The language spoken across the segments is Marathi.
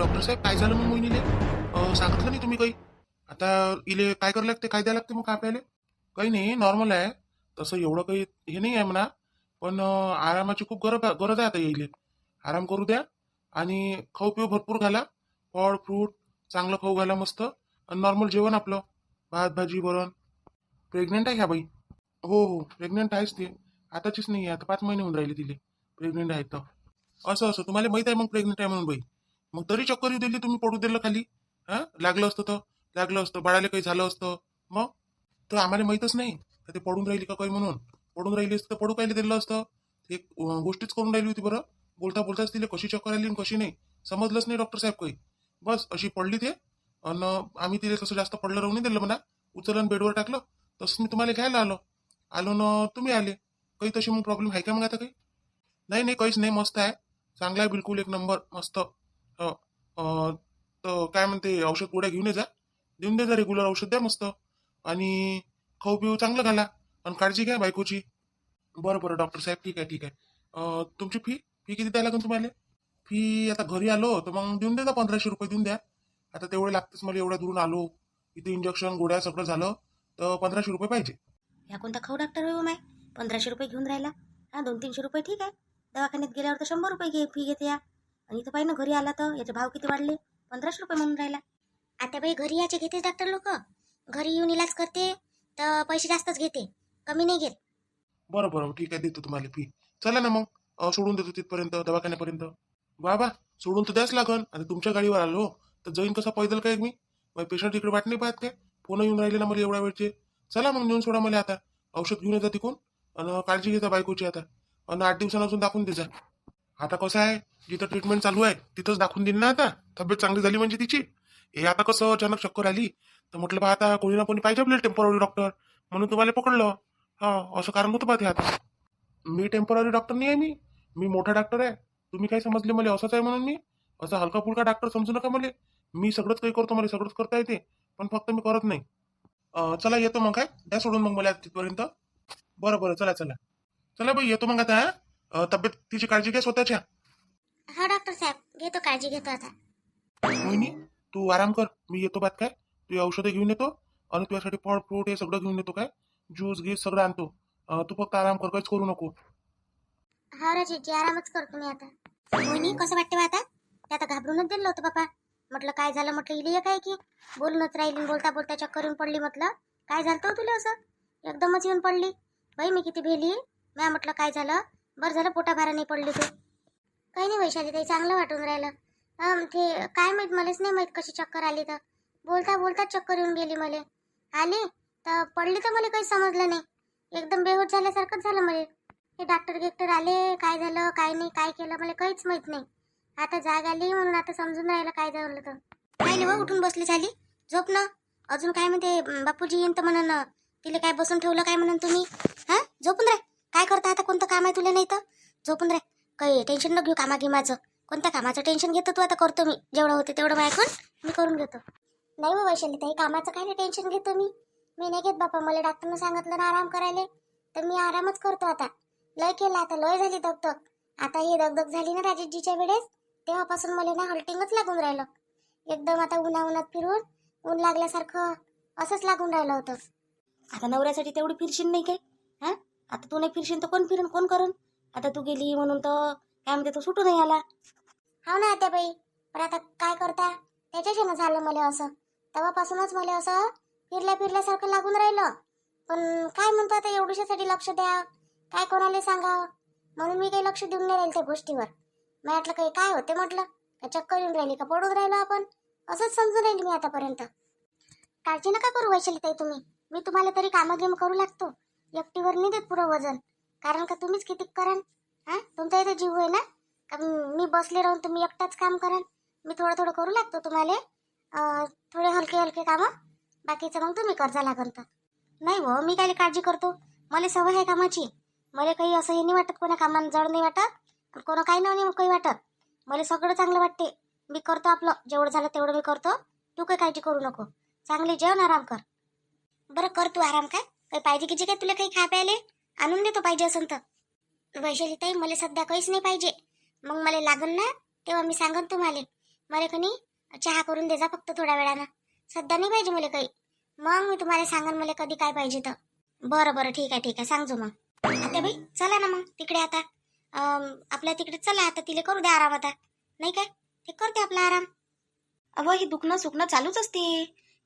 डॉक्टर साहेब काय झालं मग मोहिनीले? सांगितलं नाही तुम्ही काही? आता इले काय करायला लागते, काय द्यायला लागते मग आपल्याला? काही नाही, नॉर्मल आहे. तसं एवढं काही हे नाही आहे म्हणा. पण आरामाची खूप गरज गरज आहे आता येईल. आराम करू द्या आणि खाऊ पिऊ भरपूर घाला. फळ फ्रूट चांगलं खाऊ घाला मस्त. आणि नॉर्मल जेवण आपलं भात भाजी वरण. प्रेग्नेंट आहे ह्या बाई? हो हो, प्रेग्नेंट आहेच ते. आताचीच नाही आहे, आता 5 महिने होऊन राहिले तिले. प्रेग्नेंट आहे तर. असं असं तुम्हाला माहित आहे मग प्रेग्नेंट आहे म्हणून बाई? मग तरी चक्कर येऊ दिली तुम्ही, पडू दिलं खाली? हा, लागलं असतं तर लागलं असतं, बाळाला काही झालं असतं मग? तर आम्हाला माहितच नाही का ते पडून राहिली का काही म्हणून. पडून राहिली असतं तर पडू कायला दिलं असतं. ते गोष्टीच करून राहिली होती बरं. बोलता बोलताच तिला कशी चक्कर आली आणि कशी नाही समजलंच नाही डॉक्टर साहेब काही. बस अशी पडली ते. आणि आम्ही तिला कसं जास्त पडलं राहून नाही दिलं म्हणा. उचलून बेडवर टाकलं. तसंच मी तुम्हाला घ्यायला आलो. आलो ना तुम्ही आले. काही तशी मग प्रॉब्लेम आहे का मग आता काही? नाही नाही, काहीच नाही, मस्त आहे. चांगला आहे बिलकुल, एक नंबर मस्त. तर काय म्हणते, औषध गोळ्या घेऊन ये जा. देऊन दे जा, रेग्युलर औषध द्या मस्त. आणि खाऊ पिऊ चांगलं घाला. आणि काळजी घ्या बायकोची. बरं बरं डॉक्टर साहेब, ठीक आहे ठीक आहे. तुमची फी फी किती द्यायला लागेल तुम्हाला? फी आता घरी आलो तर मग देऊन द्या, 1500 रुपये देऊन द्या. आता तेवढे लागतेच मला, एवढ्या दुरून आलो. इथे इंजेक्शन गोळ्या सगळं झालं तर 1500 रुपये पाहिजे. ह्या कोणता खाऊ डॉक्टर हो माय? 1500 रुपये घेऊन राहिला. हा, 200-300 रुपये ठीक आहे. दवाखान्यात गेल्यावर तर 100 रुपये फी घेते या. आणि इथं पाहिजे ना, घरी आला तर याचे भाव किती वाढले. 1500 रुपये म्हणून राहिला. आता बाई घरी याचे घेते डॉक्टर लोक. घरी येऊन इलाज करते तर पैसे जास्तच घेते, कमी नाही घेत. बरं बरं ठीक आहे, देतो तुम्हाला फी. चला ना मग, सोडून देतो तिथपर्यंत दवाखान्यापर्यंत. बाबा, सोडून तर द्याच लागन. आता तुमच्या गाडीवर आलो तर जाईन कसा पैदल काय मी? पेशंट इकडे वाट नाही पाहत काय? फोन येऊन राहिले ना मला एवढ्या वेळचे. चला मग नेऊन सोडा मला आता. औषध घेऊन येता तिकून. आणि काळजी घेता बायकोची आता. आणि 8 दिवसांना अजून दाखवून द्यायचा. आता कसं आहे, जिथं ट्रीटमेंट चालू आहे तिथंच दाखवून देईन ना आता. तब्येत चांगली झाली म्हणजे तिची. हे आता कसं अचानक चक्कर आली तर म्हटलं बा आता कोणी ना कोणी पाहिजे आपल्याला टेम्पररी डॉक्टर. म्हणून तुम्हाला पकडलं. हा, असं कारण होतं बा ते आता. मी टेम्पररी डॉक्टर नाही आहे मी. मी मोठा डॉक्टर आहे. तुम्ही काय समजले मला असंच आहे म्हणून मी? असा हलका फुलका डॉक्टर समजू नका मला. मी सगळंच काही करतो, मला सगळंच करता येते. पण फक्त मी करत नाही. चला येतो मग, काय द्या सोडून मग मला तिथपर्यंत. बरं बरं, चला चला. चला बाई, येतो मग आता. तब्येतीची काळजी घ्या स्वतःच्या. हा डॉक्टर साहेब, घेतो काळजी घेतो आता. मोहिनी, तू आराम कर, मी येतो बात काय. तू औषधं घेऊन येतो. आणि तुझ्यासाठी फळ फ्रूट हे सगळं घेऊन येतो काय. ज्यूस गीस सगळं आणतो. तू फक्त आराम कर, काहीच करू नको. हा राजेशजी, आरामच करतो मी आता. मोहिनी, कसं वाटते बा आता? ते आता घाबरूनच दिलं होतं बापा. म्हटलं काय झालं, म्हटलं इलिय काय की बोलूनच राहिली, बोलता बोलता चक्कर येऊन पडली. म्हटलं काय झालं हो तुला असं? एकदमच येऊन पडली. बाई मी किती भेली. मी म्हटलं काय झालं? बरं झालं पोटाभारा नाही पडली तू. काही नाही वैशाली ताई, चांगलं वाटून राहिलं. ते काय माहित, मलाच नाही माहित कशी चक्कर आली तर. बोलता बोलता चक्कर येऊन गेली मला. आली तर पडली तर मला काही समजलं नाही. एकदम बेहोश झाल्यासारखंच झालं मला. हे डॉक्टर गिक्टर आले, काय झालं काय नाही काय केलं मला काहीच माहित नाही. आता जाग आली म्हणून आता समजून राहिलं काय झालं तर. काय नाही उठून बसली झाली. झोप ना. अजून काय म्हणते बापूजी येईन तर म्हणून तिला काय बसून ठेवलं काय म्हणून तुम्ही? हा, झोपून राह. काय करता आता, कोणतं काम आहे तुला नाही तर? झोपून राह. काही टेन्शन न घेऊ कामागिमाचं. कोणत्या कामाचं टेन्शन घेतो तू? आता करतो मी जेवढं होते तेवढं ऐकून मी करून घेतो. नाही हो वैशाली ताई, कामाचं काय नाही टेन्शन घेतो मी. मी नाही घेत बापा, मला डॉक्टरनं सांगितलं ना आराम करायला, तर मी आरामच करतो आता. लय केलं आता, लय झाली दगदग. आता ही दगदग झाली ना राजेशजीच्या वेळेस, तेव्हापासून मला ना हल्टिंगच लागून राहिलं. एकदम आता उन्हात फिरून ऊन लागल्यासारखं असंच लागून राहिलं होतं. आता नवऱ्यासाठी तेवढी फिरशील नाही काय? हा, आता तू नाही फिरशील तर कोण फिरून, कोण करून? आता तू गेली म्हणून तर काय म्हणते, तो सुटू नाही आला. हा ना आता बाई, पण आता काय करता, त्याच्याशी झालं मला असं. तेव्हापासूनच मला असं फिरल्यासारखं लागून राहिलं. पण काय म्हणतो आता, एवढ्यासाठी लक्ष द्या, काय कोणाला सांगावं. म्हणून मी काही लक्ष देऊन नाही राहील त्या गोष्टीवर. मी म्हटलं काही काय होते, म्हटलं का चक्कर येऊन राहिली का पडून राहिलो आपण, असंच समजून राहिली मी आतापर्यंत. काळजी नका करू वैशाली ताई तुम्ही. मी तुम्हाला तरी कामं गेम करू लागतो, एकटीवर नाही देत पुरं वजन. कारण का तुम्हीच किती कराल. हा, तुमचा इथे जीव आहे ना, का मी बसले राहून तुम्ही एकटाच काम कराल? मी थोडं थोडं करू लागतो तुम्हाला. थोडे हलके हलके कामं, बाकीचं मग तुम्ही कर्जा लागन तर. नाही हो, मी काय काळजी करतो, मला सवय आहे कामाची. मला काही असं हे नाही वाटत, कोणा कामानं जड नाही वाटत, कोणा काही नाही काही वाटत. मला सगळं चांगलं वाटते. मी करतो आपलं, जेवढं झालं तेवढं मी करतो. तू काही काळजी करू नको. चांगली जेवण आराम कर. बरं कर तू आराम. काय काही पाहिजे की जे काय तुला काही खा प्यायले आणून देतो पाहिजे असं तर. वैशाली ताई मला सध्या काहीच नाही पाहिजे. मग मला लागन ना तेव्हा मी सांगन तुम्हाला. मला कनी चहा करून दे जा फक्त थोड्या वेळानं. सध्या नाही पाहिजे मला काही. मग मी तुम्हाला सांगन मला कधी काय पाहिजे तर. बरं बरं ठीक आहे सांगजो मग. आता बाई चला ना मग तिकडे आता. आपल्या तिकडे चला आता, तिला करू द्या आराम आता. नाही काय ते करते आपला आराम. अहो हे दुखणं सुखणं चालूच असते.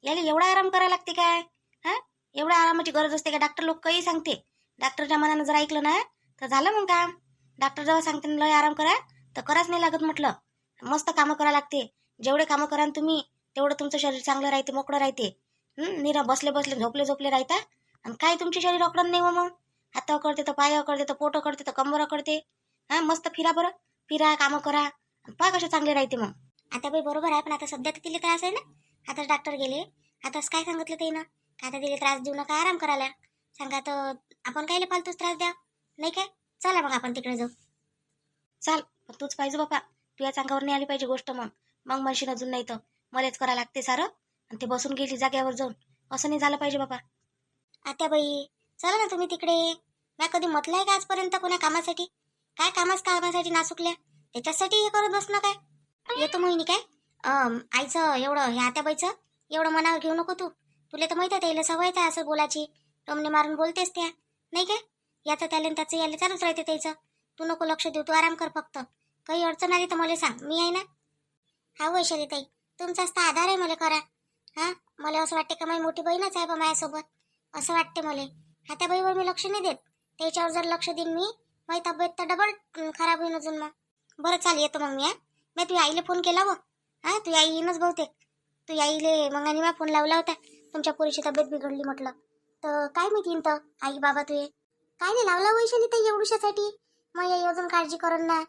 याला एवढा आराम करायला लागते काय? हा, एवढ्या आरामाची गरज असते का? डॉक्टर लोक काही सांगते, डॉक्टरच्या मनानं जर ऐकलं ना तर झालं मग काम. डॉक्टर जेव्हा सांगते ना लय आराम करा तर कराच नाही लागत म्हटलं. मस्त कामं करा लागते. जेवढे कामं कराल तुम्ही तेवढं तुमचं शरीर चांगलं राहते, मोकळं राहते. निरा बसले बसले झोपले झोपले राहता आणि काय तुमचे शरीर अकडन नाही हो. मग हात अकडते तर पाय अकडते तर पोट अकडते तर कंबर अकडते. हा, मस्त फिरा बरं, फिरा, कामं करा, पहा कसे चांगले राहते मग. आता बाई बरोबर आहे, पण आता सध्या तर तिला त्रास आहे ना. आता डॉक्टर गेले, आताच काय सांगितलं ते ना, आता तिला त्रास देऊ नका, आराम करायला सांगा. तर आपण कायले फालतूच त्रास द्या, नाही काय? चला मग आपण तिकडे जाऊ. चाल, तूच पाहिजे बापा, तुझ्या चांगावर नाही आली पाहिजे गोष्ट. मग मग म्हणशील अजून नाही तर मलाच करा लागते सारं आणि ते बसून गेली जाग्यावर जाऊन. असं नाही झालं पाहिजे बापा. आता बाई चला ना तुम्ही तिकडे. मी कधी म्हटलंय का आजपर्यंत कोण्या कामासाठी? काय कामासाठी नासुकल्या त्याच्यासाठी हे करत बसणं काय? येतो मोहिनी काय. आईचं एवढं हे आत्याबाईचं एवढं मनावर घेऊ नको तू. तुला तर माहिती आहे त्याला सवयच आहे असं बोलायची, टोमणे मारून बोलतेस त्या, नाही काय? याचं त्याला त्याचं याला चालूच राहते त्याचं. तू नको लक्ष देऊ, तू आराम कर फक्त. काही अडचण आली तर मला सांग, मी आहे ना. हा वैशाली ताई, तुमचाच तर आधार आहे मला करा. हा, मला असं वाटते का माझी मोठी बहीणच आहे बा माझ्यासोबत, असं वाटते मला. त्या बाईवर मी लक्ष नाही देत, त्याच्यावर जर लक्ष देईन माझी तब्येत तर डबल खराब होईन अजून. मग बरं चाल येतो मग मी तुझ्या आईला फोन केला हो. हा, तुझी आई येईनच बहुतेक. तुझ्या आईले मग आणि फोन लावला होता, तुमच्या पोरीची तब्येत बिघडली म्हटलं. तर काय माहिती येईन तर आई बाबा तुझे काय नाही लावला वैशाली ताई एवढ्यासाठी. मग आई अजून काळजी करन ना,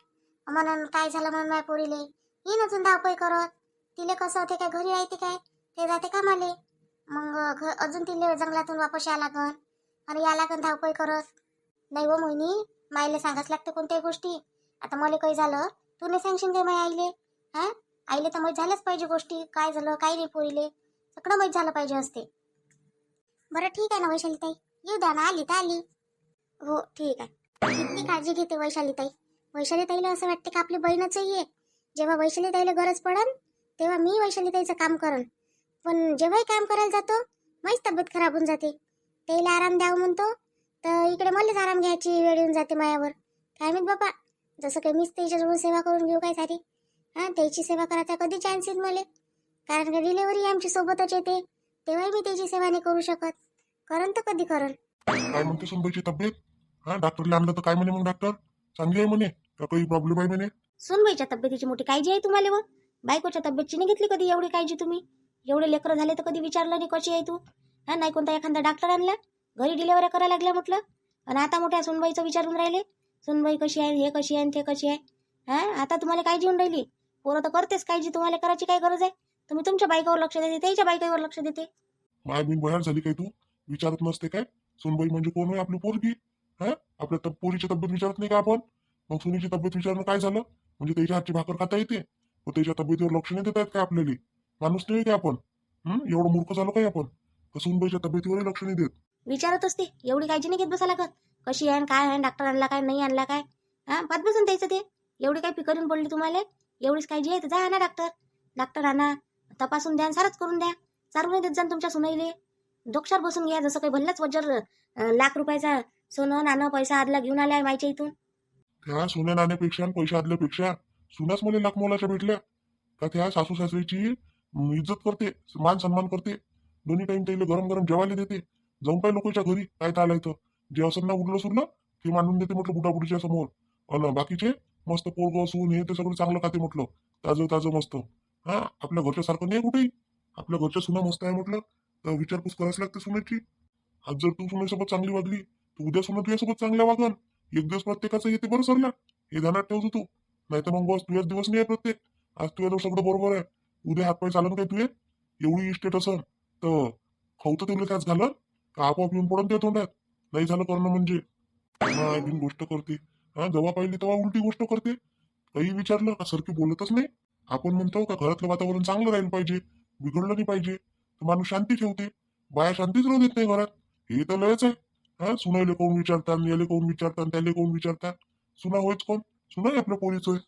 म्हणून काय झालं म्हणून माझ्या पोरीले येईन अजून धावपळ करत. तिले कसं होते काय, घरी राहते काय, ते जाते कामाले. मग अजून तिले जंगलातून वापस या लागन आणि या लागन धावपळ करत. नाही हो मोहिनी, माईला सांगाच लागते कोणत्याही गोष्टी. आता मला काही झालं तू नाही सांगशील काय माझ्या आईले? हा, आईले तर माहीत झालंच पाहिजे गोष्टी, काय झालं काय नाही पोरीले सगळं माहीत झालं पाहिजे असते. बरं ठीक आहे ना वैशाली ताई, येऊ द्या ना, आली तर आली. हो ठीक आहे. किती काळजी घेते वैशाली ताई. वैशाली ताईला असं वाटते का आपली बहीणच आहे. जेव्हा वैशाली ताईला गरज पडन तेव्हा मी वैशाली ताईचं काम करन, पण जेव्हाही काम करायला जातो माझीच तब्येत खराब होऊन जाते. ताईला आराम द्यावं म्हणतो तर इकडे मलाच आराम घ्यायची वेळ येऊन जाते मायावर. काय माहित बाबा, जसं काही मीच त्याच्याजवळ सेवा करून घेऊ काय सारी. हा, त्याची सेवा करायचा कधी चान्स येईल मला, कारण का डिलेव्हरी आमची सोबतच येते, तेव्हाही मी त्याची सेवा नाही करू शकत. करन तर कधी करन. काय म्हणते सुनबाईची तब्येत? हा, डॉक्टरला आणलं तर काय म्हणे मग डॉक्टर? चांगली आहे म्हणे का काही प्रॉब्लेम आहे म्हणे? सुनबाईच्या तब्येतीची मोठी काळजी आहे तुम्हाला व बायकोच्या तब्येतची नाही घेतली कधी एवढी काळजी तुम्ही? एवढे लेकरं झाले तर कधी विचारलं नाही कशी आहे तू? हा, नाही कोणता एखादा डॉक्टर आणला, घरी डिलेव्हरी करायला लागल्या म्हटलं. आणि आता मोठ्या सुनबाईचं विचारून राहिले, सुनबाई कशी आहे, हे कशी आहे, ते कशी आहे. हा, आता तुम्हाला काळजी होऊन राहिली. पोरं तर करतेच काळजी, तुम्हाला करायची काय गरज आहे? तुम्ही तुमच्या बायकावर लक्ष देते, त्याच्या बायकावर लक्ष देते. माय बिन बयार झाली काय तू? विचारत नसते काय? सुनबाई म्हणजे कोण आहे? आपली पोरगी. हा, आपल्या पोरीची तब्येत विचारत नाही का आपण? मग सुनीची तब्येत विचारणं काय झालं? म्हणजे त्याच्या हातची भाकर खाता येते व त्याच्या तब्येतीवर लक्ष नाही देत आहेत काय आपल्याला? माणूस नाही काय आपण? एवढं मूर्ख झालो काय आपण? तर सुनबाईच्या तब्येतीवरही लक्ष नाही देत. विचारत असते, एवढी काळजी नाही घेत बसा लागत. कशी आहे काय आहे, डॉक्टर आणला काय नाही आणला काय. हा, पाच बसून द्यायचं ते. एवढी काय फिकरून पडली तुम्हाला? एवढीच काळजी आहे तर जा आणा डॉक्टर आणा, तपासून द्या, सारच करून द्या. चालू नाही देत जा तुमच्या सुनाईले. डोक्षार बसून घ्या, जसं काही भल्लाच वजर लाख रुपयाचा सोनं नाणं पैसा आदला घेऊन आलाय मायच्या इथून. त्या सोन्या नाण्यापेक्षा आणि पैसे आदल्यापेक्षा सुनाच मला लाख मोलाच्या भेटल्या का? त्या सासू सासरीची इज्जत करते, मान सन्मान करते. दोन्ही टाइम त्याला गरम गरम जेवायला देते. जाऊन काय लोकांच्या घरी काय चालायचं, जे असं ना उरलं सुरलं ते मांडून देते म्हटलं बुटाबुटीच्या समोर. अन बाकीचे मस्त पोरग सून हे ते सगळं चांगलं खाते म्हटलं, ताजं ताजं मस्त. हा, आपल्या घरच्या सारखं नाही कुठेही. आपल्या घरच्या सुना मस्त आहे म्हटलं तर विचारपूस करायला लागते सुनेची. आज जर तू सुनेसोबत चांगली वागली तर उद्या सुना तुझ्यासोबत चांगल्या वागन. एक दिवस प्रत्येकाचं येते बरं सरला, हे ध्यानात ठेवतो तू. नाही तर मग बस तुझ्याच दिवस नाही आहे प्रत्येक. आज तुझ्या सगळं बरोबर आहे, उद्या हातपाय चालन काय तुझे? एवढी इस्टेट असन तर खाऊ तर तुला त्याच घालन का आपोआप येऊन पडून त्या तोंडात? नाही झालं करणं म्हणजे बिन गोष्ट करते. हा, जेव्हा पाहिली तेव्हा उलटी गोष्ट करते. काही विचारलं का सारखी बोलतच नाही. आपण म्हणतो का घरातलं वातावरण चांगलं राहिलं पाहिजे, बिघडलं नाही पाहिजे, तर माणूस शांती ठेवते. बाया शांतीच राहू देत नाही घरात. हे तर लयच आहे. हा, सुनायले कोण विचारतात, याले कोण विचारतात, त्याले कोण विचारतात. सुना होयच कोण? सुना आपल्या पोरीच होय.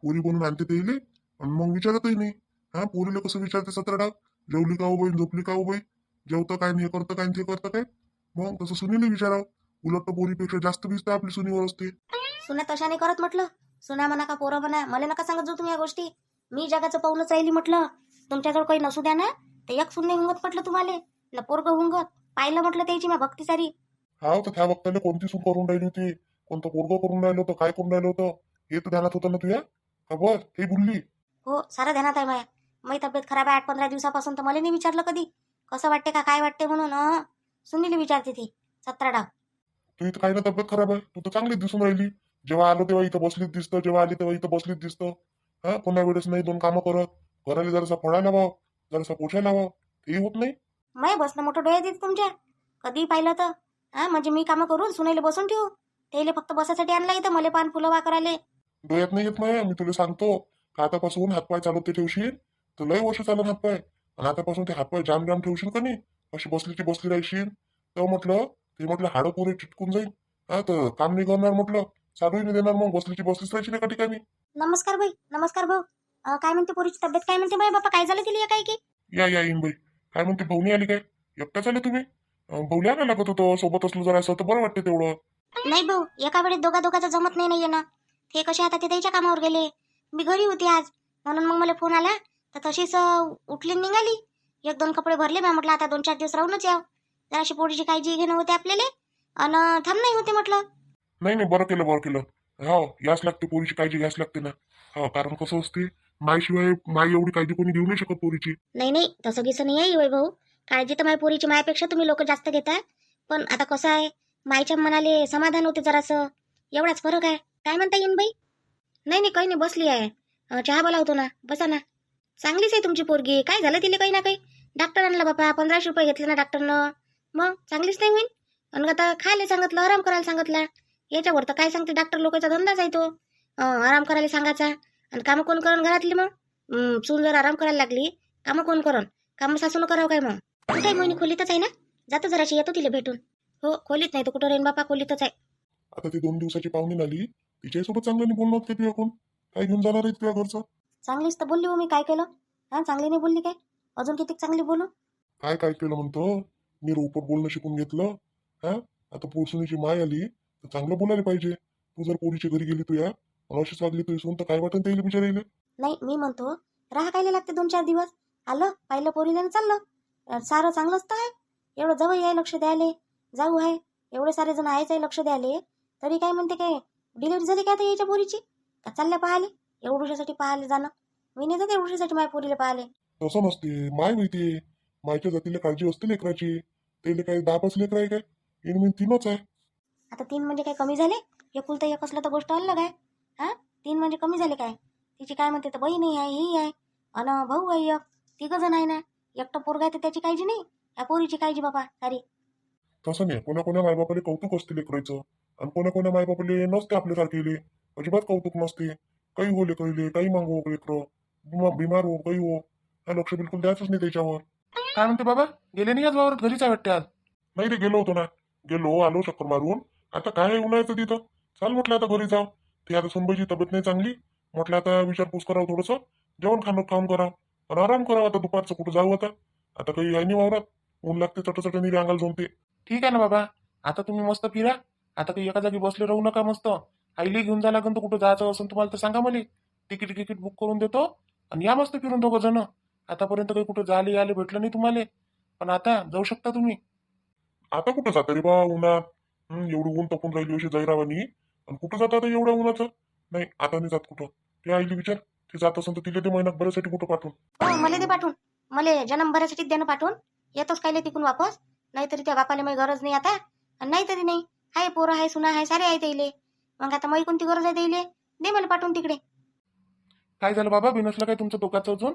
पोरी बनून आणते ते इले आणि मग विचारतही नाही. हा, पोरीला कसं विचारते 17 डाग, जेवली का हो बाई, झोपली का हो बाई, जेवतं काय आणि हे करतं काय आणि ते करतं काय. मग तसं सुनीला विचारावं. उलट तर पोरीपेक्षा जास्त भिजतं आपली सुनीवर असते. सुना तशा नाही करत म्हटलं. सुना म्हणा का पोरं म्हणा, मला नका सांगत जाऊ तुम्ही या गोष्टी. मी जगाचं पाहूनच राहिली म्हटलं. तुमच्याजवळ काही नसू द्या ना, ते एक सुन नाही हुंगत म्हटलं तुम्हाला, ना पोरग हुंगत. पाहिलं म्हटलं त्याची मा भक्ती सारी. हा, तर त्या वक्ताला कोणती सून करून राहिली होती, कोणतं पोरगं करून राहिलं होतं, काय करून राहिलं होतं, हे तर ध्यानात होतं ना तुझ्या. का बस हे बोलली. हो, सारं ध्यानात आहे माया. माझी तब्येत खराब आहे 8-15 दिवसापासून, तर मला नाही विचारलं कधी कसं वाटते का काय वाटते म्हणून. सुनीला विचारते ती 17 डाग. तू इथं काही ना तब्येत खराब आहे, तू तर चांगलीच दिसून राहिली. जेव्हा आलो तेव्हा इथं बसलीच दिसतं, जेव्हा आली तेव्हा इथं बसलीच दिसतं. हा, कोणा वेळेस नाही दोन कामं करत. घराला जरासा फळायला लावावं, जरासा पोछायला लावावं, हे होत नाही. माय बसणं मोठं डोळे देत तुमच्या. कधी पाहिलं तर म्हणजे मी कामं करून सुनायला बसून ठेवू. त्याला फक्त बसासाठी आणला इथं, मला पान फुलं वाकराले. डोळ्यात नाही येत नाही, मी तुला सांगतो. का आतापासून हातपाय चालवते ठेवशील तर लय वर्ष चालून हातपाय. आणि आतापासून ते हातपाय जाम जाम ठेवशील का नाही, अशी बसलीची बसली राहशील, तर म्हटलं हाडं पुरे चिटकून जाईल. हा, तर काम नाही करणार म्हटलं, चालूही नाही देणार, मग बसलीची बसलीच राहायची एका ठिकाणी. नमस्कार बाई, नमस्कार भाऊ. काय म्हणते पोरीची तब्येत, काय म्हणते बाई बापा, काय झालं तिला काय की. या येईन बाई. काय म्हणते, भाऊनी आली काय? एकटाच आले तुम्ही? भाऊला आणायला लागत होतो, सोबत असलो जरा असं तर बरं वाटते तेवढं. नाही भाऊ, एका वेळेस दोघांचं जमत नाही नाहीये ना. ते कसे आता ते त्याच्या कामावर गेले, मी घरी होती आज, म्हणून मग मला फोन आला. तर तशीच उठली आणि निघाली. 1-2 कपडे भरले, मी म्हटलं आता 2-4 दिवस राहूनच याव. जराशी पोरीची काळजी घेणं होते आपल्याला, आणि थांब नाही होते म्हटलं. नाही नाही, बरं केलं बरं केलं. हो, याच लागते, पोरीची काळजी घ्यायच लागते ना. हो, कारण कसं असते, मायशिवाय माय एवढी काळजी कोणी घेऊ नाही शकत पोरीची. नाही नाही, तसं गिसं नाही आहे भाऊ. काळजी तर माझ्या पोरीची मायापेक्षा तुम्ही लोक जास्त घेता. पण आता कसं आहे, मायच्या मनाले समाधान होते जरासं, एवढाच फरक आहे. काय म्हणता येईन बाई? नाही नाही, काही नाही, बसली आहे. चहा बोलावतो ना, बसा ना. चांगलीच आहे तुमची पोरगी. काय झालं तिला काही ना काही. डॉक्टर आणला बापा, 1500 रुपये घेतले ना डॉक्टरनं. मग चांगलीच नाही होईल. आणि आता खायला सांगितलं, आराम करायला सांगितला. याच्यावर तर काय सांगते, डॉक्टर लोकांचा धंदाच आहे तो. आराम करायला सांगायचा. आणि कामं कोण करून घरातली मग? सून जर आराम करायला लागली, कामं कोण करून? कामं सासून करावं काय मग? कुठे आहे मोहिनी? खोलीतच आहे ना? जातो जराशी, येतो तिला भेटून. हो, खोलीत नाही तर कुठं राहीन बापा, खोलीतच आहे. आता ती 2 दिवसाची पाहुणी झाली, तिच्यासोबत चांगलं नाही बोलणं होत तुझ्या कोण. काय घेऊन जाणार आहे तुझ्या घरचं? चांगलीच तर बोलली हो, मी काय केलं? चांगली नाही बोलली काय? अजून किती चांगली बोलू? काय काय केलं म्हणतो, मी रूपक बोलणं शिकून घेतलं. हा, आता पोरसुनीची माय आली तर चांगलं बोलायला पाहिजे. तू जर पोरीच्या घरी गेली तुया अशीच वागली तुझी सून, तर काय वाटन त्याला बिचारायला. नाही, मी म्हणतो राहा कायला लागते 2-4 दिवस. आलं पाहिलं पोरीला आणि चाललं. सारं चांगलंच तर आहे. एवढं जवळ आहे लक्ष द्यायले, जाऊ आहे, एवढे सारे जण आहेच आहे लक्ष द्यायले. तरी काय म्हणते, काय डिलिव्हरी झाली काय आता याच्या पोरीची? का चालल्या पाहाले? एवढ्यासाठी पाहायला जाणं, मी नाही जात एवढ्यासाठी माझ्या पोरीला पाहाले. तसं नसते, माय माहिती. मायच्या जातीला काळजी असते लेकराची. त्याला काय 10-5 लेकर आहे काय? इन मी 3च आहे. आता 3 म्हणजे काय कमी झाले? एकुलतं एक असलं तर गोष्ट अलग आहे. 3 म्हणजे कमी झाले काय? तिची काय म्हणते, तर बहीण आहे, ही आहे, अन भाऊ आहे एक. 3 जण आहे ना. एकटं पोरगा आहे तर त्याची काळजी नाही, या पोरीची काळजी बाबा सारी. तसं नाही, कोणा मायबापाला कौतुक असते लेकरायचं, आणि कोणा मायबापाले नसते आपल्यासारखे. अजिबात कौतुक नसते. काही हो लेकरले, काही मागो लेकरं, बिमार हो काही हो, हा लक्ष बिलकुल द्यायचंच नाही त्याच्यावर. काय म्हणते बाबा, गेले नाही आज वावरात, घरीच आहे वाटते आज. नाही रे, गेलो होतो ना. गेलो आलो चक्कर मारून. आता काय उन्हायचं तिथं. चाल म्हटलं आता घरी जाऊ. ते आता सुनबाईची तब्येत नाही चांगली. म्हटलं आता विचारपूस करावं थोडंसं. जेवण खाऊन करावं आणि आराम करावं. आता दुपारचं कुठं जाऊ आता. आता काही आहे नाही वावरात. ऊन लागते चटचट निरी अंगाला जमते. ठीक आहे ना बाबा, आता तुम्ही मस्त फिरा. आता काही एका जागी बसले राहू नका. मस्त आईली घेऊन जा लागेल, तर कुठं जायचं असेल तुम्हाला तर सांगा मला. तिकीट बुक करून देतो आणि या मस्त फिरून 2 जण. आतापर्यंत काही कुठं जाले आले भेटलं नाही तुम्हाला, पण आता जाऊ शकता तुम्ही. आता कुठं जातं रे बा उन्हात. एवढं ऊन तपून राहिली अशी जैरावानी. आणि कुठं जातं आता एवढ्या उन्हाचं? नाही, आता नाही जात कुठं. ते आईली विचार, ते जात असेल तर तिला ते महिन्यात बऱ्यासाठी कुठं पाठवून. हो, मला ते पाठवून, मला जन्मभरासाठी देणं पाठवून. येतोच काय तिकून वापस. नाहीतरी त्या बापाला माझी गरज नाही आता. आणि नाहीतरी नाही, हाय पोरं हाय, सुना हाय, सारे आहे त्याइले. मग आता माझी कोणती गरज आहे त्याइले? दे मला पाठवून तिकडे. काय झालं बाबा, बिनसलं काय तुमचं डोक्याचं अजून?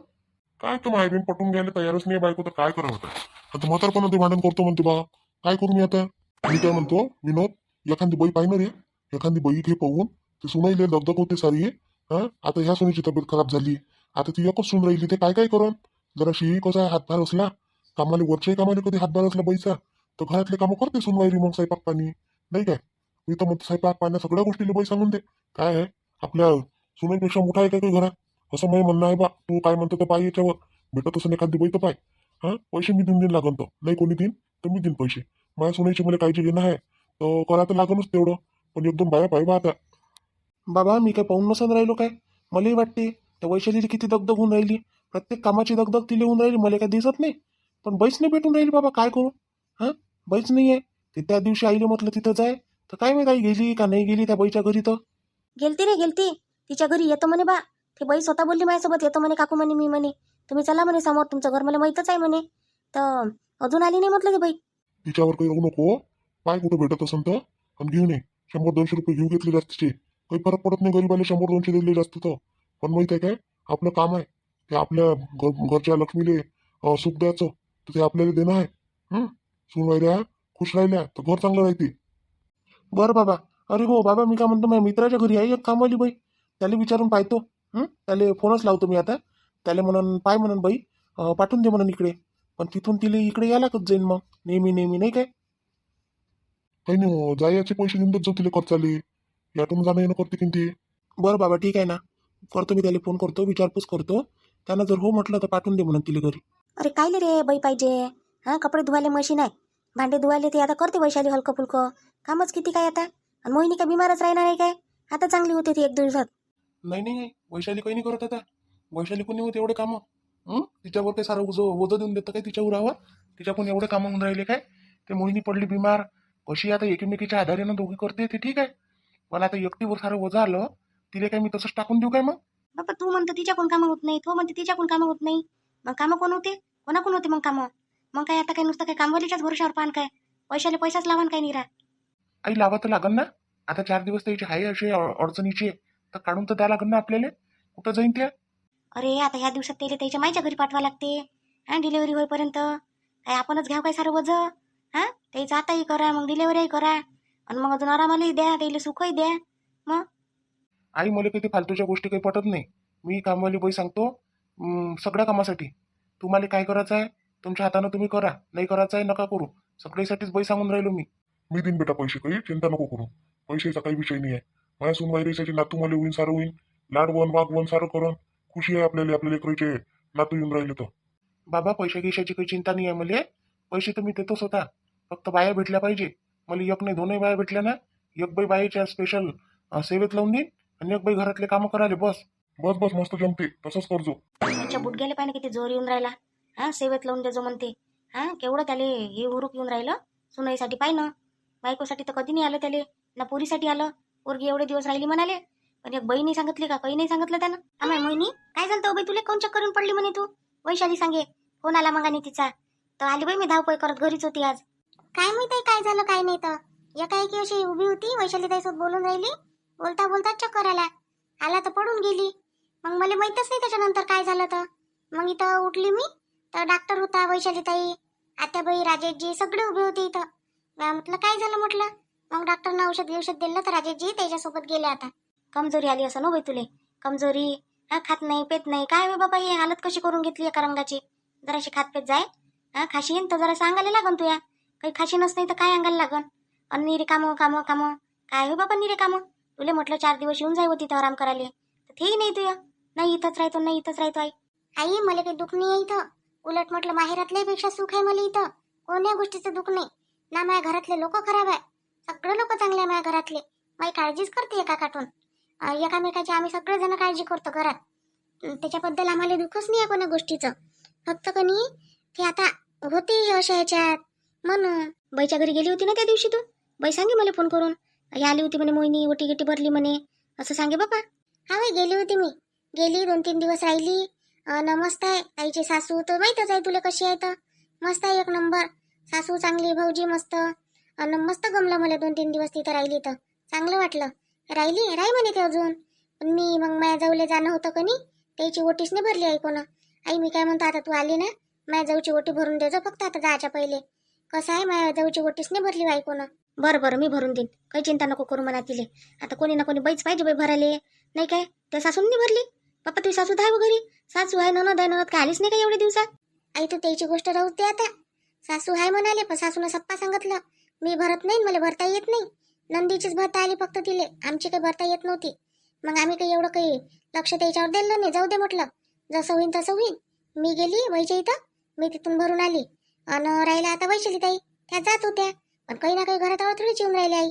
काय तर मायबीन पटून घ्यायला तयारच नाही बायको, तर काय करावं आता. आता म्हातारपणा ते भांडण करतो म्हणते बा. काय करू मी आता? मी काय म्हणतो विनोद, एखादी बाई पाहिजे रे. एखादी बाई घे पाहून. ते सुनाईले दगदग होते सारी. हा, आता ह्या सुनीची तब्येत खराब झाली. आता ती एकच सून राहिली, ते काय काय करण. जरा शी कसा हातभार असला, कामाले वरच्याही कामाले कधी हातभार असला बाईचा, तर घरातले कामं करते सुनवायरी. मग स्वयंपाक पाणी नाही काय. मी तर मग स्वयंपाक पाण्या सगळ्या गोष्टीला बाई सांगून दे. काय आहे, आपल्या सुनेपेक्षा मोठा आहे का काही घरात? असं माझं म्हणणं आहे बा. तू काय म्हणतो तर पाय याच्यावर. भेटत असं एखादी बाई तर पाय. हा, पैसे मी देऊन लागन तर नाही कोणी देईन तर मी देईन पैसे. माझ्या सुनायची मला काळजी घेणं आहे तर करा तर लागणच तेवढं. पण एकदम बाया पाहिजे आता. बाबा मी काय पाहून नसून राहिलो काय? मलाही वाटते त्या वैशालीची किती दगदग होऊन राहिली. प्रत्येक कामाची दगदग तिला होऊन राहिली, मला काय दिसत नाही. पण बैच नाही भेटून राहिली बाबा, काय करू? हा, बैच नाही आहे. ते त्या दिवशी आईले म्हटलं तिथं जाय, तर काय माहित आई गेली का नाही गेली त्या बाईच्या घरी. तर गेलती रे गेलती. तिच्या घरी येतो म्हणे बा. ती बाई स्वतः बोलली माझ्यासोबत, येतो म्हणे काकू म्हणे, मी म्हणे तुम्ही चला म्हणे समोर, तुमचं घर मला माहीतच आहे म्हणे. तर अजून आली नाही म्हटलं ती बाई. तिच्यावर काही राहू नको. पाय कुठं भेटत असेल तर आणि घेऊन ये. 100-200 रुपये घेऊ घेतले जास्तीचे. काही फरक पडत नाही गरीबाला 100-200 दिले जास्त तर. पण माहित आहे काय, आपलं काम आहे ते आपल्या घरच्या लक्ष्मीले सुख द्यायचं, तर ते आपल्याला देणं आहे. सून राहिल्या खुश राहिल्या तर घर चांगलं राहते. बरं बाबा. अरे हो बाबा, मी काय म्हणतो, माझ्या मित्राच्या घरी आहे एक कामवाली बाई, त्याला विचारून पाहतो. त्याला फोनच लावतो मी आता. त्याला म्हणून पाय म्हणून बाई पाठवून दे म्हणून इकडे. पण तिथून तिला इकडे यायला कच जाईन मग, नेहमी नेहमी नाही काय. काही नाही हो, जायचे पैसे देऊन देत जाऊ तिला खर्चाले. यातून जाणं येणं करते की ती. बरं बाबा ठीक आहे ना, करतो मी त्याला फोन करतो, विचारपूस करतो. त्यानं जर हो म्हटलं तर पाठवून दे म्हणून तिला घरी. अरे काय रे बाई पाहिजे. हा, कपडे धुवायला मशीन आहे, भांडे धुवायले ते आता करते वैशाली हलकं फुलकं. कामच किती काय आता. आणि मोहिनी काय बिमारच राहणार आहे काय? आता चांगली होते ती 1 दिवसात. नाही नाही नाही, वैशाली काही नाही करत आता. वैशाली कोणी होते एवढे कामं? तिच्यावर ते सारं ओझं देऊन देतं काय तिच्या उरावर? तिच्याकडून एवढे कामं होऊन राहिले काय? ते मोहिनी पडली बिमार, कशी आता एकमेकीच्या आधारेनं दोघी करते ते ठीक आहे. पण आता एकटीवर सारं ओझं आलं, तिला काय मी तसंच टाकून देऊ काय मग? बाबा तू म्हणतो तिच्याकडून कामं होत नाही, तो म्हणते तिच्याकडून कामं होत नाही. मग कामं कोण होते? कोणाकडून होते मग कामं? मग काय आता काय नुसतं काय कामवालीच्याच भरोशावर पान काय? पैशाला पैसाच लावान काय निरा? आई लावा तर लागन ना. आता 4 दिवस त्याची आहे अशी अडचणीची, तर काढून तर द्या लागन ना आपल्याला. कुठं जाईन त्या? अरे आता ह्या दिवसात त्याला त्याच्या माईच्या घरी पाठवा लागते. हा, डिलेव्हरी होईपर्यंत काय आपणच घ्याव काय सारं वजं? हा, त्याचं आताही करा, मग डिलेव्हरीही करा, आणि मग अजून आरामालाही द्या, त्याला सुखही द्या. मग आई मला काही ते फालतूच्या गोष्टी काही पटत नाही. मी कामवाली बाई सांगतो सगळ्या कामासाठी. तुम्हाला काय करायचं आहे तुमच्या हातानं तुम्ही करा, नाही करायचं आहे नका करू. सगळ्यासाठीच बाई सांगून राहिलो मी. मी देईन बेटा पैसे, काही चिंता नको करू. पैशाचा काही विषय नाही आहे. माझ्या सून वायरेसाठी नातू मला होईन, सारं होईन. लाडवण वागवण सारं करण. खुशी आहे आपल्याला, आपल्या लेकराचे नातू येऊन राहिले तर. बाबा पैशा गिशाची काही चिंता नाही आहे मला. पैसे तुम्ही देतोच होता, फक्त बाया भेटल्या पाहिजे. मला एक नाही दोनही बाया भेटल्या ना, एक बाई बाईच्या स्पेशल सेवेत लावून देईन आणि एक बाई घरातले कामं करायला बस. बस बस, मस्त जमते, तसंच करजो. त्याच्या बुटग्याला पाहिजे किती जोर येऊन राहिला. हा, सेवेत लावून देजो म्हणते. हा, केवढं त्याले हे हुरूक येऊन राहिलं. सुनाईसाठी पाय ना, बायकोसाठी तर कधी नाही आलं त्याले ना, पोरीसाठी आलं. पोरगी एवढे दिवस राहिली म्हणाले, पण एक बाई नाही सांगितली का, काही नाही सांगितलं त्यानं. आम्ही मोहिनी काय झालं बाई, तुला कोण चक्कर येऊन पडली म्हणे तू? वैशाली सांगे फोन आला मग आणि तिचा, तर आली बाई मी धावपळ करत, घरीच होती आज. काय माहिती काय झालं काय नाही. तर एकाएकी अशी उभी होती, वैशाली ताईसोबत बोलून राहिली, बोलता बोलता चक्कर आला तर पडून गेली. मग मला माहितच नाही त्याच्यानंतर काय झालं. तर मग इथं उठली मी, तर डॉक्टर होता, वैशाली ताई, आत्याबाई, राजेशजी सगळे उभे होते इथं. म्हटलं काय झालं म्हटलं. मग डॉक्टरनं औषध दिलं, तर राजेशजी त्याच्यासोबत गेले. आता कमजोरी आली असं ना बाई तुले, कमजोरी. हा, खात नाही पेत नाही काय हो बाबा, हे हालत कशी करून घेतली एका रंगाची. जराशी खात पेत जाय. हा, खाशीन तर जरा सांगायला लागन तू. या काही खाशीनच नाही तर काय अंगायला लागन. आणि निरे कामं कामं कामं काय हो बाबा, निरे कामं. तुले म्हटलं 4 दिवस येऊन जाय होती तिथं आराम करायला, तर तेही नाही तुया. नाही इथंच राहतो, नाही इथंच राहतो. आई मला काही दुःख नाही आहे इथं. उलट म्हटलं माहेरातल्या पेक्षा सुख आहे मला इथं. कोण्या गोष्टीचं दुःख नाही ना. माझ्या घरातले लोक खराब आहे, सगळे लोक चांगले आहे माझ्या घरातले. माझी काळजीच करते एका काटून. एकामेकाची आम्ही सगळेजण काळजी करतो घरात. त्याच्याबद्दल आम्हाला दुःखच नाही आहे कोण्या गोष्टीचं. फक्त कणी ते आता होते अशा ह्याच्यात म्हणून. बाईच्या घरी गेली होती ना त्या दिवशी तू, बाई सांगे मला फोन करून, ही आली होती म्हणे मोहिनी, ओटी गिटी भरली म्हणे, असं सांगे बाबा. हा बाई गेली होती मी, गेली 2-3 दिवस राहिली. मस्त आहे ताईची सासू, तर माहीतच आहे तुला कशी आहे. तर मस्त आहे, 1 नंबर सासू, चांगली भाऊजी मस्त. आणि मस्त गमलं मला 2-3 दिवस तिथं राहिली तर चांगलं वाटलं. राही म्हणे ते अजून. पण मी मग माझ्या जाऊले जाणं होतं कणी, त्याची ओटीच नाही भरली आहे कोणा. आई मी काय म्हणतो, आता तू आली ना, माझ्या जाऊची ओटी भरून देजो फक्त आता जायच्या पहिले. कसं आहे, माझ्या जाऊची ओटीच नाही भरली बाई कोणा. बरं मी भरून देईन, काही चिंता नको करू म्हणा तिले. आता कोणी ना कोणी बाईच पाहिजे बाई भरायले, नाही काय. त्या सासून नाही भरली. पप्पा तुझी सासू आहे घरी, सासू आहे ननद आहे, ननद काय आलीच नाही का एवढ्या दिवसात. आई तू त्याची गोष्ट राहू दे आता. सासू आहे म्हणाले, पण सासूनं सप्पा सांगितलं मी भरत नाही, मला भरता येत नाही. नंदीचीच भरता आली फक्त तिले, आमची काही भरता येत नव्हती. मग आम्ही काही एवढं काही लक्ष त्याच्यावर दिलं नाही. जाऊ दे म्हटलं, जसं होईल तसं होईल. मी गेली वैच्या इथं, मी तिथून भरून आली. आणि राहिला आता वैशाली ताई, त्या जात होत्या. पण काही ना काही घरात थोडीच येऊन राहिले आई.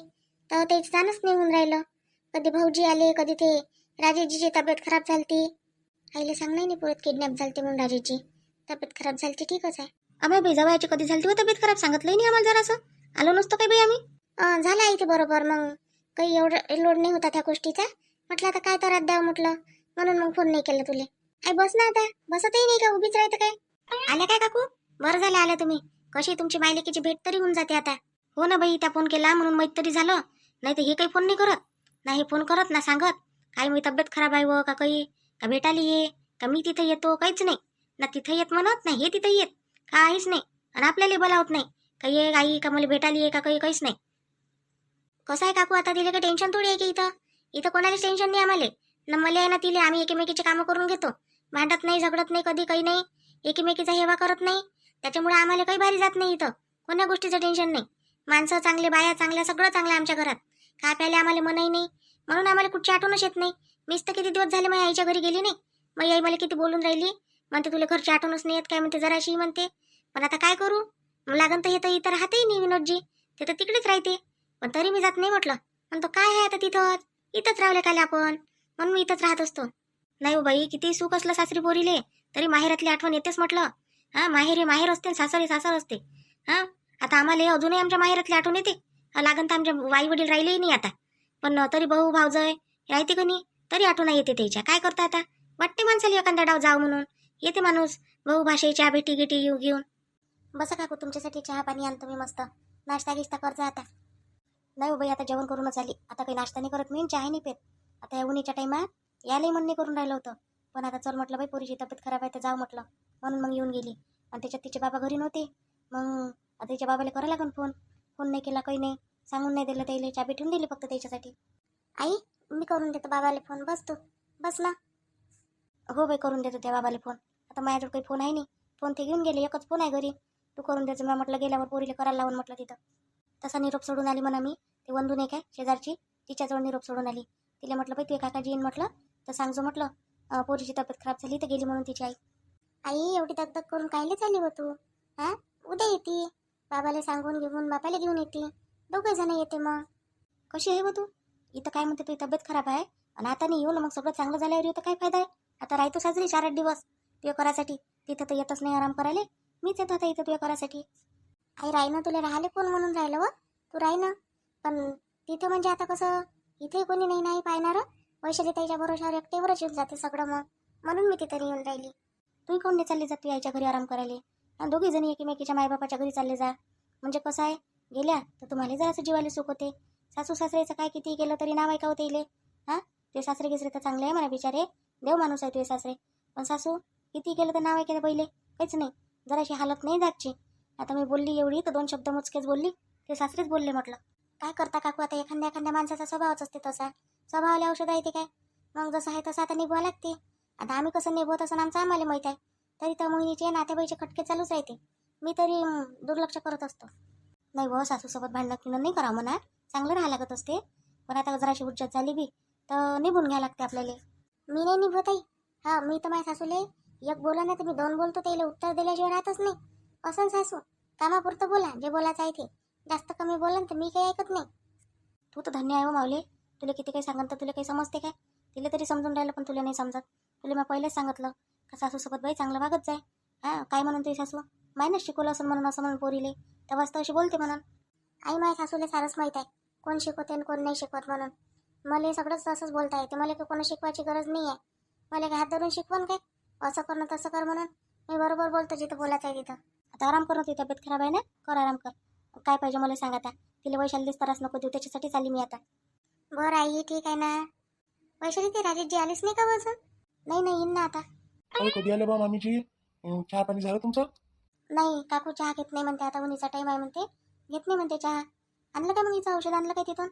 तर तेच जाणंच नाही होऊन राहिलं. कधी भाऊजी आले, कधी ते राजेशजीची तब्येत खराब झालती. आईला सांग नाही पुरत किडनॅप झालते म्हणून राजेशची तब्येत खराब झालती. ठीकच आहे. आम्ही बेजाबाईची कधी झालती व तब्येत खराब सांगितलंही नाही आम्हाला. जरासं आलो नसतो काही बाई आम्ही. झालं आई ते बरोबर. मग काही एवढं लोड नाही होता त्या गोष्टीचा. म्हटलं आता काय तर द्यावं म्हटलं, म्हणून मग फोन नाही केला तुले. आई बस ना आता. बसतही नाही का, उभीच राहतं काय? आल्या काय काकू? बरं झालं आल्या तुम्ही. कशी तुमची मायलेकीची भेट तरी होऊन जाते आता. हो ना बाई, त्या फोन केला म्हणून माहीत तरी झालं. नाही तर हे काही फोन नाही करत, नाही फोन करत ना सांगत काय मी तब्येत खराब आहे व का काही, का भेटाली ये, का मी तिथे येतो. काहीच नाही ना. तिथे येत म्हणत नाही, हे तिथे येत काहीच नाही. आणि आपल्याला बोलावत नाही काही ये आई का मला भेटाली आहे का काही, काहीच नाही. कसं आहे काकू, आता तिला काही टेन्शन थोडी आहे की इथं. इथं कोणालाच टेन्शन नाही आम्हाला ना. मला आहे ना तिले. आम्ही एकीमेकीचे कामं करून घेतो, भांडत नाही, झगडत नाही कधी, काही नाही. एकीमेकीचा हेवा करत नाही. त्याच्यामुळे आम्हाला काही भारी जात नाही इथं. कोण्या गोष्टीचं टेन्शन नाही. माणसं चांगले, बाया चांगल्या, सगळं चांगलं आमच्या घरात. काय प्यायला आम्हाला मनही नाही, म्हणून आम्हाला कुठची आठवणच येत नाही. मीच तर किती दिवस झाले माझ्या आईच्या घरी गेली नाही. मग आई मला किती बोलून राहिली, म्हणते तुला घरची आठवणच नाही येत काय, म्हणते जराशी म्हणते. पण आता काय करू, लागन तर हे तर इथं राहतेही नाही विनोदजी, ते तर तिकडेच राहते. पण तरी मी जात नाही म्हटलं. पण तो काय आहे आता तिथंच, इथंच रावले काय आपण, म्हणून मी इथंच राहत असतो. नाही हो बाई, किती सुख असलं सासरी पोरीले तरी माहेरातली आठवण येतेच म्हटलं. हा, माहेर हे माहेर असते, सासर हे सासर असते. हा, आता आम्हाला अजूनही आमच्या माहेरातली आठवण येते. लागन तर आमच्या आई वडील राहिलेही नाही आता, पण तरी भाऊ भावजय राहते का नाही, तरी आठवण येते त्याच्या. काय करता आता, वाटते माणसाला एखाद्या डाव जाव म्हणून. येते माणूस भाऊ भाषे चहा भेटी गिटी येऊ घेऊन. बसा काकू, तुमच्यासाठी चहा पाणी आणतो मी मस्त. नाश्ता गिश्ता करजा आता. नाही हो बाई, आता जेवण करूनच आली. आता काही नाश्ता नाही करत मी, चहा नाही पेत. आता या उन्हीच्या टाइमात यालाही मन नाही करून राहिलं होतं. पण आता चल म्हटलं बाई, पोरीची तब्येत खराब आहे तर जाऊ म्हटलं, म्हणून मग येऊन गेली. आणि त्याच्यात तिचे बाबा घरी नव्हते. मग आता तिच्या बाबाला करायला लागन फोन. फोन नाही केला, काही नाही, सांगून नाही दिलं त्याला. चहा भेटून दिली फक्त त्याच्यासाठी. आई मी करून देतो बाबाला फोन. बस तू, बस ना. हो बाई, करून देतो त्या बाबाला फोन. आता माझ्याजवळ काही फोन आहे नाही. फोन ते घेऊन गेले, एकच फोन आहे घरी. तू करून द्यायचं. मी म्हटलं गेल्यावर पोरीला करायला लावून म्हटलं तिथं. तसा निरोप सोडून आली म्हणा मी. ते वंदू नाही काय शेजारची, तिच्याजवळ निरोप सोडून आली. तिला म्हटलं बाई तू काकाजी येईन म्हटलं तर सांगजो म्हटलं, पोरीची तब्येत खराब झाली तर गेली म्हणून तिची आई. आई एवढी दगदग करून कायले चालली हो तू? हा, उद्या येते. बाबाला सांगून घेऊन बाबाला घेऊन येते. दोघे जण येते. मग कशी आहे हो तू? इथं काय म्हणते तुझी तब्येत खराब आहे आणि आता नाही येऊ ना. मग सगळं चांगलं झाल्यावर येऊ तर काय फायदा आहे. आता राहतो साजरी 4-8 दिवस तुझ्या करासाठी. तिथं तर येतच नाही आराम करायला. मीच येत होता इथं तुझ्या करासाठी. आई राही ना, तुला राहिले कोण म्हणून राहिलं व, तू राही ना. पण तिथं म्हणजे आता कसं, इथे कोणी नाही नाही पाहणार. वैशाली ताईच्या भरोशावर एकटेवरच येऊन जाते सगळं. मग म्हणून मी तिथे येऊन राहिली. तू कोण नाही चालली जात तू यायच्या घरी आराम करायला. आणि दोघी जणी एकीमेकीच्या मायबापाच्या घरी चालले जा. म्हणजे कसं आहे, गेल्या तर तुम्हाला जरासं जीवाला सुख होते. सासू सासऱ्याचं काय किती केलं तरी नाव ऐकावं येईल. हां, ते सासरे गिसरे तर चांगले आहे म्हणा बिचारे, देव माणूस आहे तुझे सासरे. पण सासू किती केलं तर नाव ऐकायला पहिले काहीच नाही. जराशी हालत नाही जातची. आता मी बोलली एवढी तर 2 शब्द मोजकेच बोलली, ते सासरेच बोलले म्हटलं. काय करता काकू, आता एखाद्या माणसाचा स्वभावच असते तसा. स्वभावाला औषध आहे ते काय, मग जसं आहे तसं आता निभवावं लागते. आता आम्ही कसं निभवत असं आमचं आम्हाला माहीत आहे. तरी तर मोहिनीचे नातेबाईचे खटके चालूच राहते. मी तरी दुर्लक्ष करत असतो. नाही व, सासूसोबत भांडणं किंवा नाही करावं म्हणा, चांगलं राहावं लागत असते. पण आता जराशी उज्जत झाली बी तर निभून घ्यावं लागते आपल्याला. मी नाही निभवत आहे. हा, मी तर माझ्या सासूले एक बोला ना तर मी 2 बोलतो, त्याला उत्तर दिल्याशिवाय राहतच नाही. असं सासू कामापुरतं बोला, जे बोलायचं आहे ते. जास्त कमी बोला तर मी काही ऐकत नाही. तू तर धन्य आहे हो माऊली. तुला किती काही सांगत तर तुला काही समजते काय? तिला तरी समजून राहिलं, पण तुला नाही समजत. तुला मी पहिलेच सांगितलं का सासूसोबत बाई चांगलं वागत जाय. हां, काय म्हणून तुझी सासू मायनच शिकवलं असं म्हणून, असं म्हणून पोरीले तेव्हाच तर अशी बोलते म्हणून. आई माझ्या सासूला सारंच माहीत आहे, कोण शिकवते आणि कोण नाही शिकवत म्हणून. मला सगळंच असंच बोलता येते. मला काही कोणा शिकवायची गरज नाही आहे. मला काय हात धरून शिकवण काय, असं करणं तसं कर म्हणून. मी बरोबर बोलतो जिथं बोलायचं आहे तिथं. आता आराम कर, तुझी तब्येत खराब आहे ना, कर आराम कर. काय पाहिजे मला सांग आता. तिला वैशाली दिस त्रास नको देऊ, त्याच्यासाठी चालली मी आता. बरं आई, ठीक आहे ना. वैशाली ते राजेशजी आलीच नाही का अजून? नाही नाही, येईन ना आता. कधी आले बा मामीजी? चहा पाणी झालं तुमचं? नाही काकू, चहा घेत नाही म्हणते. आता उन्हीचा टाईम आहे म्हणते, घेत नाही म्हणते चहा. आणलं का मग हिचं औषध आणलं काय तिथून?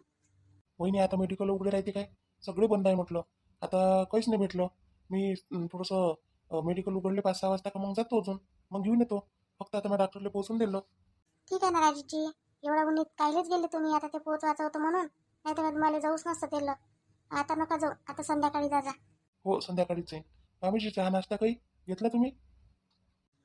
वहिनी आता मेडिकल उघडे राहते काय? सगळे बंद आहे म्हटलं. आता काहीच नाही भेटलं. मी थोडंसं मेडिकल उघडले 5-6 वाजता का, मग जातो अजून, मग घेऊन येतो. फक्त आता मी डॉक्टरला पोहोचून दिलं. ठीक आहे ना राजेशजी, एवढ्या उन्हीत कायलेच गेले तुम्ही आता ते पोच वाचवतो म्हणून. नाही तर मला जाऊच नसतं दिलं. आता नका जाऊ, आता संध्याकाळी जा. हो संध्याकाळीच आहे. मामीजी चहा नाश्ता काही घेतला तुम्ही?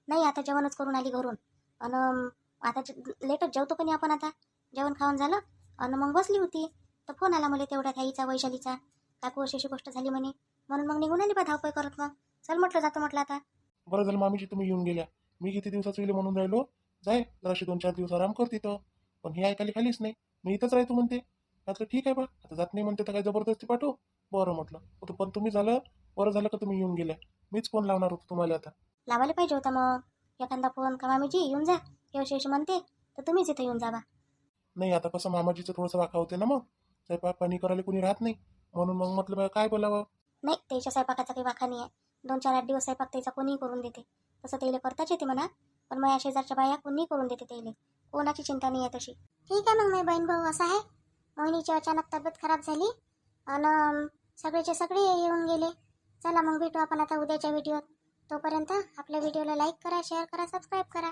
नाही, आता जेवणच करून आली घरून. आणि आता लेटच जेवतो पण आपण. आता जेवण खाऊन झालं आणि मग बसली होती, तर फोन आला मला तेवढ्यात आईचा, वैशालीचा. काकू अशी गोष्ट झाली म्हणे, म्हणून मग निघून आली बा धावपळ करत. मग चल म्हटलं, जातो म्हटलं आता. बरं झालं मामीजी तुम्ही येऊन गेल्या. मी किती दिवसाचं येईल म्हणून राहिलो, जाय जराशी 2-4 दिवस आराम कर तिथं. पण ही ऐकायला खालीच नाही, मी इथंच राहतो म्हणते. म्हटलं ठीक आहे बा, आता जात नाही म्हणते तर काय जबरदस्ती पाठवू. बरं म्हटलं, पण तुम्ही झालं, बरं झालं का तुम्ही येऊन गेल्या. मीच फोन लावणार होतो तुम्हाला आता. लावायला पाहिजे होता मग एखादा फोन, का मामीजी येऊन जा की अशी म्हणते, तर तुम्हीच इथं येऊन जा बा. नाही आता कसं मामाजीचं थोडंसं वाका होते ना, मग स्वयंपाक पाणी करायला कोणी राहत नाही, म्हणून मग म्हटलं बा काय बोलावं. नाही, त्याच्या स्वयंपाकाचा काही वाखा नाही आहे. 2-4-8 दिवस स्वयंपाक त्याचा कोणीही करून देते, तसं त्याला करताच येते म्हणा. पण माझ्या शेजारच्या बाया कोणीही करून देते त्याला, कोणाची चिंता नाही आहे तशी. ठीक आहे मग, मी बहीण भाऊ असं आहे. मोहिनीची अचानक तब्येत खराब झाली आणि सगळेचे सगळे येऊन गेले. चला मग भेटू आपण आता उद्याच्या व्हिडिओत. तोपर्यंत आपल्या व्हिडिओला लाईक करा, शेअर करा, सबस्क्राईब करा.